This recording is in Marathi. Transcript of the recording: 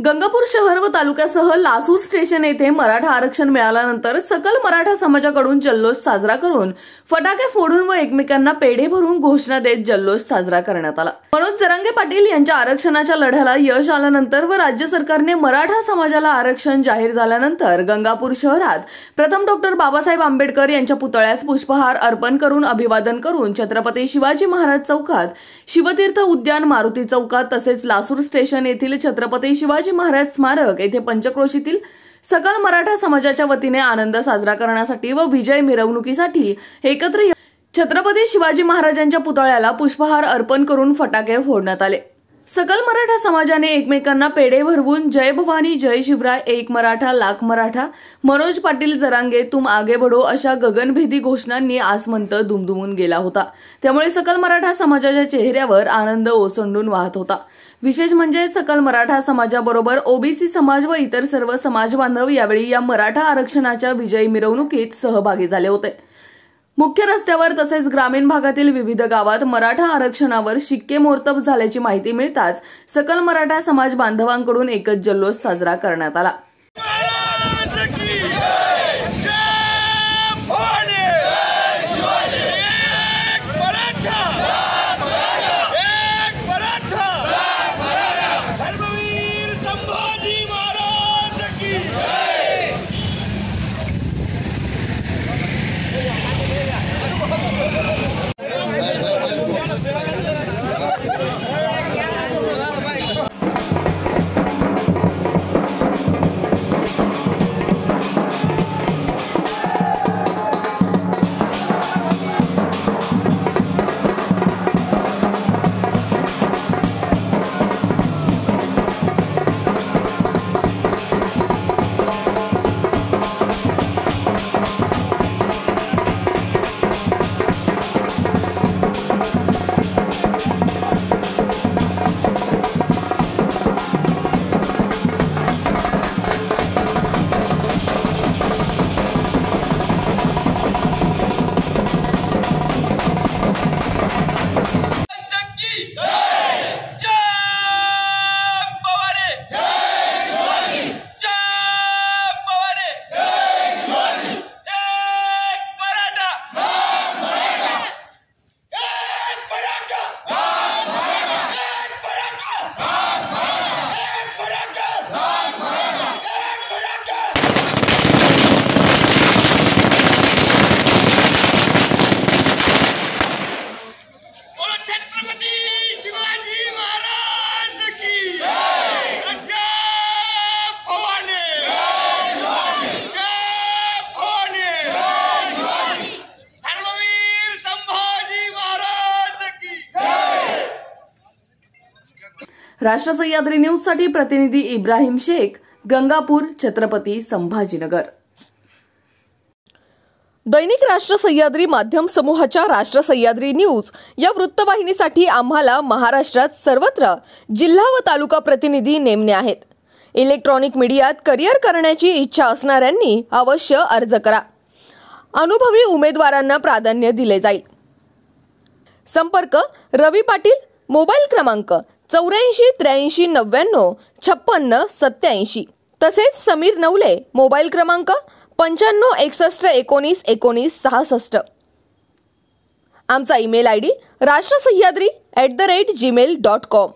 गंगापूर शहर व तालुक्यासह लासूर स्टेशन येथे मराठा आरक्षण मिळाल्यानंतर सकल मराठा समाजाकडून जल्लोष साजरा करून फटाके फोडून व एकमेकांना पेढे भरून घोषणा देत जल्लोष साजरा करण्यात आला। मनोज जरांगे पाटील यांच्या आरक्षणाच्या लढ्याला यश आल्यानंतर व राज्य सरकारने मराठा समाजाला आरक्षण जाहीर झाल्यानंतर गंगापूर शहरात प्रथम डॉक्टर बाबासाहेब आंबेडकर यांच्या पुतळ्यास पुष्पहार अर्पण करून अभिवादन करून छत्रपती शिवाजी महाराज चौकात, शिवतीर्थ उद्यान मारुती चौकात तसेच लासूर स्टेशन येथील छत्रपती शिवाजी महाराज स्मारक येथे पंचक्रोशीतील सकल मराठा समाजाच्या वतीने आनंद साजरा करण्यासाठी व विजय मिरवणुकीसाठी एकत्र छत्रपती शिवाजी महाराजांच्या पुतळ्याला पुष्पहार अर्पण करून फटाके फोडण्यात आले। सकल मराठा समाजाने एकमेकांना पेढे भरवून जय भवानी जय शिवराय, एक मराठा लाख मराठा, मनोज पाटील जरांगे तुम आगे बढ़ो अशा गगनभेदी घोषणांनी आसमंत दुमदुमून गेला होता। त्यामुळे सकल मराठा समाजाच्या चेहऱ्यावर आनंद ओसंडून वाहत होता। विशेष म्हणजे सकल मराठा समाजाबरोबर ओबीसी समाज व इतर सर्व समाज बांधव यावेळी या मराठा आरक्षणाच्या विजयी मिरवणुकीत सहभागी झाले होते। मुख्य रस्त्यावर तसेच ग्रामीण भागातील विविध गावात मराठा आरक्षणावर शिक्केमोर्तब झाल्याची माहिती मिळताच सकल मराठा समाज बांधवांकडून एकच जल्लोष साजरा करण्यात आला। राष्ट्र सह्याद्री न्यूज साठी प्रतिनिधी इब्राहिम शेख, गंगापूर, छत्रपती संभाजीनगर। दैनिक राष्ट्र सह्याद्री माध्यम समूहाच्या राष्ट्र सह्याद्री न्यूज या वृत्तवाहिनीसाठी आम्हाला महाराष्ट्रात सर्वत्र जिल्हा व तालुका प्रतिनिधी नेमणे आहेत। इलेक्ट्रॉनिक मीडियात करिअर करण्याची इच्छा असणाऱ्यांनी अवश्य अर्ज करा। अनुभवी उमेदवारांना प्राधान्य दिले जाईल। संपर्क रवी पाटील, मोबाईल क्रमांक 84 83 99 56 87। तसेच समीर नवले, मोबाईल क्रमांक 95 61 19 19 66। आमचा ईमेल आयडी rashtrasahyadri@gmail.com।